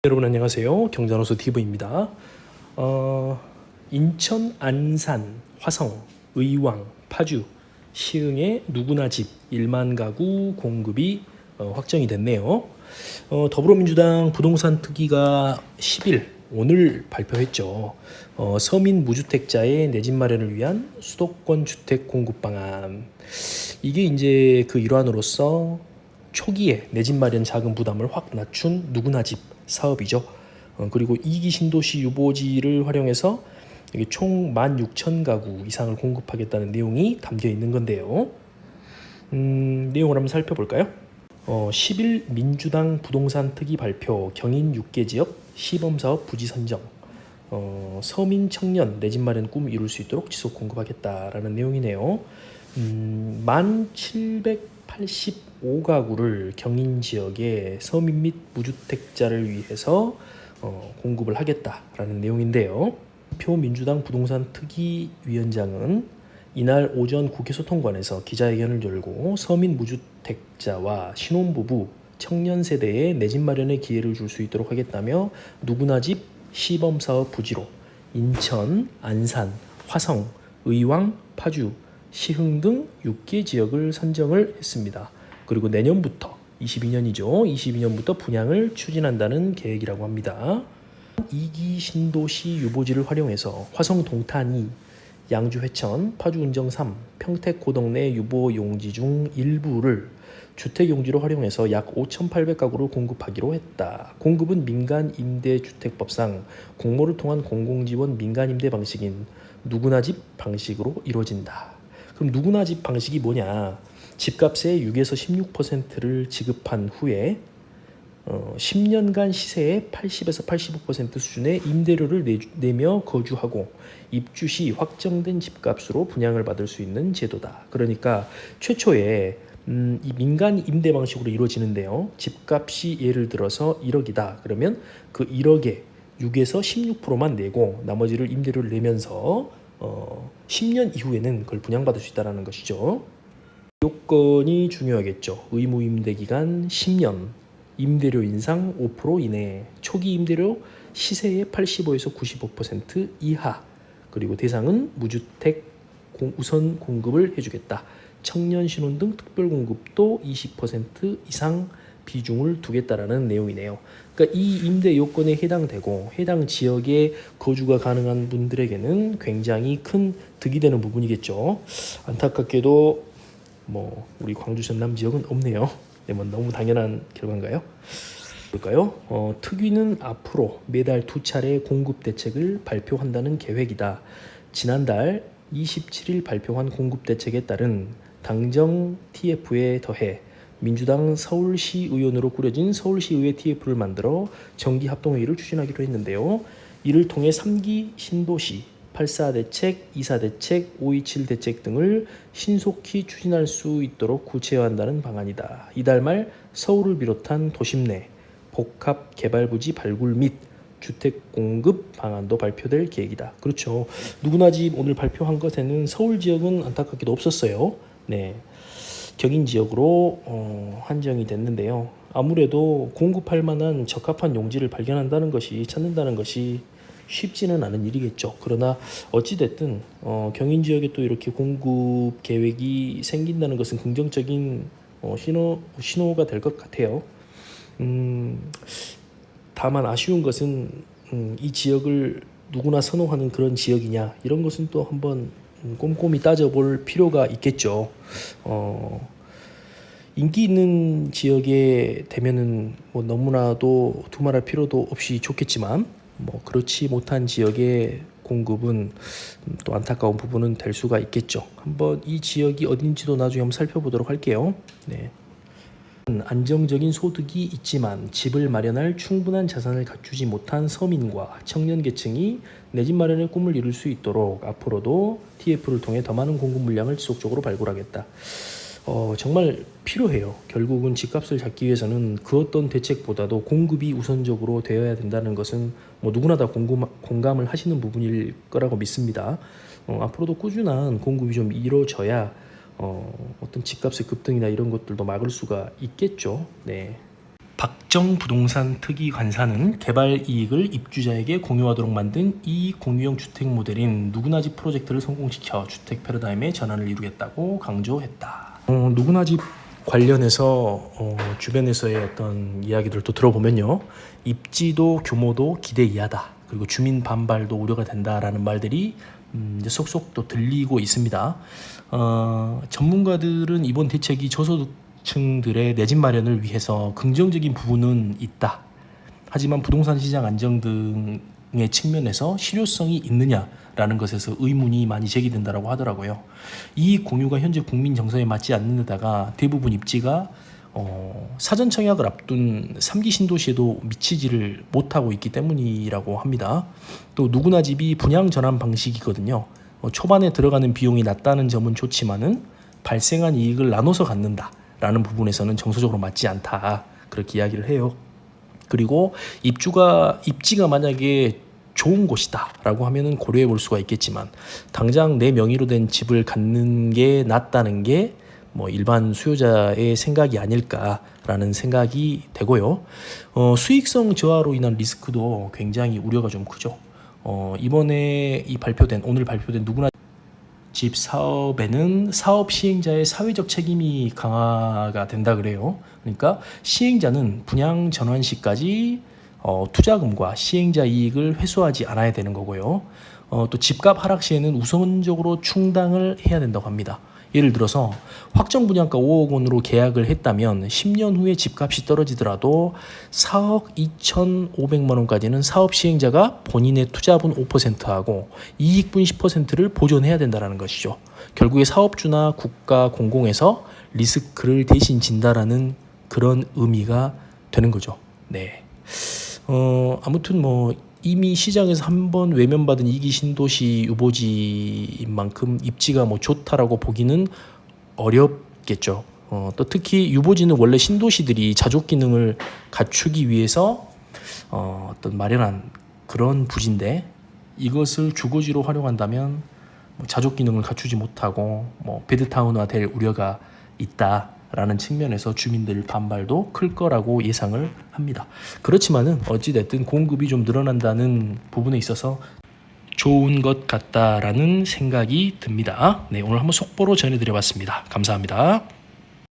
여러분 안녕하세요. 경자노수 TV입니다. 인천, 안산, 화성, 의왕, 파주, 시흥의 누구나 집 1만 가구 공급이 확정이 됐네요. 더불어민주당 부동산 특위가 10일 오늘 발표했죠. 서민 무주택자의 내 집 마련을 위한 수도권 주택 공급 방안. 이게 이제 그 일환으로서 초기에 내 집 마련 자금 부담을 확 낮춘 누구나 집 사업이죠. 그리고 2기 신도시 유보지를 활용해서 총 16,000가구 이상을 공급하겠다는 내용이 담겨 있는 건데요. 내용을 한번 살펴볼까요? 10일 민주당 부동산 특위 발표 경인 6개 지역 시범사업 부지 선정, 서민 청년 내 집 마련 꿈 이룰 수 있도록 지속 공급하겠다라는 내용이네요. 1,785가구를 경인 지역의 서민 및 무주택자를 위해서 공급을 하겠다라는 내용인데요. 표 민주당 부동산 특위 위원장은 이날 오전 국회 소통관에서 기자회견을 열고 서민 무주택자와 신혼부부, 청년 세대에 내 집 마련의 기회를 줄 수 있도록 하겠다며 누구나 집 시범사업 부지로 인천, 안산, 화성, 의왕, 파주, 시흥 등 6개 지역을 선정을 했습니다. 그리고 내년부터 22년이죠. 22년부터 분양을 추진한다는 계획이라고 합니다. 2기 신도시 유보지를 활용해서 화성 동탄 2, 양주 회천, 파주 운정 3, 평택 고덕 내 유보 용지 중 일부를 주택 용지로 활용해서 약 5,800가구를 공급하기로 했다. 공급은 민간 임대주택법상 공모를 통한 공공지원 민간 임대 방식인 누구나 집 방식으로 이루어진다. 그럼 누구나 집 방식이 뭐냐? 집값의 6에서 16%를 지급한 후에 10년간 시세의 80에서 85% 수준의 임대료를 내며 거주하고 입주 시 확정된 집값으로 분양을 받을 수 있는 제도다. 그러니까 최초에 이 민간 임대 방식으로 이루어지는데요. 집값이 예를 들어서 1억이다. 그러면 그 1억에 6에서 16%만 내고 나머지를 임대료를 내면서 10년 이후에는 그걸 분양받을 수 있다는 것이죠. 요건이 중요하겠죠. 의무 임대 기간 10년, 임대료 인상 5% 이내, 초기 임대료 시세의 85에서 95% 이하, 그리고 대상은 무주택 우선 공급을 해주겠다. 청년 신혼 등 특별 공급도 20% 이상 비중을 두겠다라는 내용이네요. 그러니까 이 임대 요건에 해당되고 해당 지역에 거주가 가능한 분들에게는 굉장히 큰 득이 되는 부분이겠죠. 안타깝게도 우리 광주 전남 지역은 없네요. 네, 너무 당연한 결과인가요? 볼까요? 특위는 앞으로 매달 2차례 공급 대책을 발표한다는 계획이다. 지난달 27일 발표한 공급 대책에 따른 당정 TF에 더해 민주당 서울시의원으로 꾸려진 서울시의회 TF를 만들어 정기합동회의를 추진하기로 했는데요. 이를 통해 3기 신도시 84대책, 24대책, 527 대책 등을 신속히 추진할 수 있도록 구체화한다는 방안이다. 이달 말 서울을 비롯한 도심 내 복합 개발부지 발굴 및 주택 공급 방안도 발표될 계획이다. 그렇죠. 누구나 집 오늘 발표한 것에는 서울 지역은 안타깝게도 없었어요. 네, 경인 지역으로 한정이 됐는데요. 아무래도 공급할 만한 적합한 용지를 발견한다는 것이 찾는다는 것이 쉽지는 않은 일이겠죠. 그러나 어찌됐든 경인 지역에 또 이렇게 공급 계획이 생긴다는 것은 긍정적인 신호가 될 것 같아요. 다만 아쉬운 것은 이 지역을 누구나 선호하는 그런 지역이냐 이런 것은 또 한번 꼼꼼히 따져볼 필요가 있겠죠. 인기 있는 지역에 되면은 너무나도 두말할 필요도 없이 좋겠지만 그렇지 못한 지역의 공급은 또 안타까운 부분은 될 수가 있겠죠. 한번 이 지역이 어딘지도 나중에 한번 살펴보도록 할게요. 네. 안정적인 소득이 있지만 집을 마련할 충분한 자산을 갖추지 못한 서민과 청년 계층이 내 집 마련의 꿈을 이룰 수 있도록 앞으로도 TF를 통해 더 많은 공급 물량을 지속적으로 발굴하겠다. 정말 필요해요. 결국은 집값을 잡기 위해서는 그 어떤 대책보다도 공급이 우선적으로 되어야 된다는 것은 누구나 다 공감을 하시는 부분일 거라고 믿습니다. 앞으로도 꾸준한 공급이 좀 이루어져야 어떤 집값의 급등이나 이런 것들도 막을 수가 있겠죠. 네. 박정 부동산 특위 관사는 개발 이익을 입주자에게 공유하도록 만든 이 공유형 주택 모델인 누구나 집 프로젝트를 성공시켜 주택 패러다임의 전환을 이루겠다고 강조했다. 누구나 집 관련해서 주변에서의 어떤 이야기들도 들어보면요, 입지도 규모도 기대 이하다, 그리고 주민 반발도 우려가 된다라는 말들이 이제 속속 또 들리고 있습니다. 전문가들은 이번 대책이 저소득층들의 내 집 마련을 위해서 긍정적인 부분은 있다, 하지만 부동산 시장 안정 등의 측면에서 실효성이 있느냐라는 것에서 의문이 많이 제기된다라고 하더라고요. 이 공유가 현재 국민 정서에 맞지 않는 데다가 대부분 입지가 사전 청약을 앞둔 3기 신도시에도 미치지를 못하고 있기 때문이라고 합니다. 또 누구나 집이 분양 전환 방식이거든요. 초반에 들어가는 비용이 낮다는 점은 좋지만은 발생한 이익을 나눠서 갖는다라는 부분에서는 정서적으로 맞지 않다, 그렇게 이야기를 해요. 그리고 입지가 만약에 좋은 곳이다라고 하면은 고려해 볼 수가 있겠지만, 당장 내 명의로 된 집을 갖는 게 낫다는 게 뭐 일반 수요자의 생각이 아닐까라는 생각이 되고요. 수익성 저하로 인한 리스크도 굉장히 우려가 좀 크죠. 이번에 오늘 발표된 누구나 집 사업에는 사업 시행자의 사회적 책임이 강화가 된다 그래요. 그러니까 시행자는 분양 전환 시까지 투자금과 시행자 이익을 회수하지 않아야 되는 거고요. 또 집값 하락 시에는 우선적으로 충당을 해야 된다고 합니다. 예를 들어서 확정 분양가 5억 원으로 계약을 했다면 10년 후에 집값이 떨어지더라도 4억 2,500만 원까지는 사업 시행자가 본인의 투자분 5%하고 이익분 10%를 보존해야 된다는 것이죠. 결국에 사업주나 국가 공공에서 리스크를 대신 진다라는 그런 의미가 되는 거죠. 네. 아무튼 뭐 이미 시장에서 한번 외면받은 2기 신도시 유보지인 만큼 입지가 뭐 좋다라고 보기는 어렵겠죠. 또 특히 유보지는 원래 신도시들이 자족 기능을 갖추기 위해서 어떤 마련한 그런 부지인데, 이것을 주거지로 활용한다면 뭐 자족 기능을 갖추지 못하고 뭐 베드타운화 될 우려가 있다라는 측면에서 주민들 반발도 클 거라고 예상을 합니다. 그렇지만은 어찌됐든 공급이 좀 늘어난다는 부분에 있어서 좋은 것 같다라는 생각이 듭니다. 네, 오늘 한번 속보로 전해드려봤습니다. 감사합니다.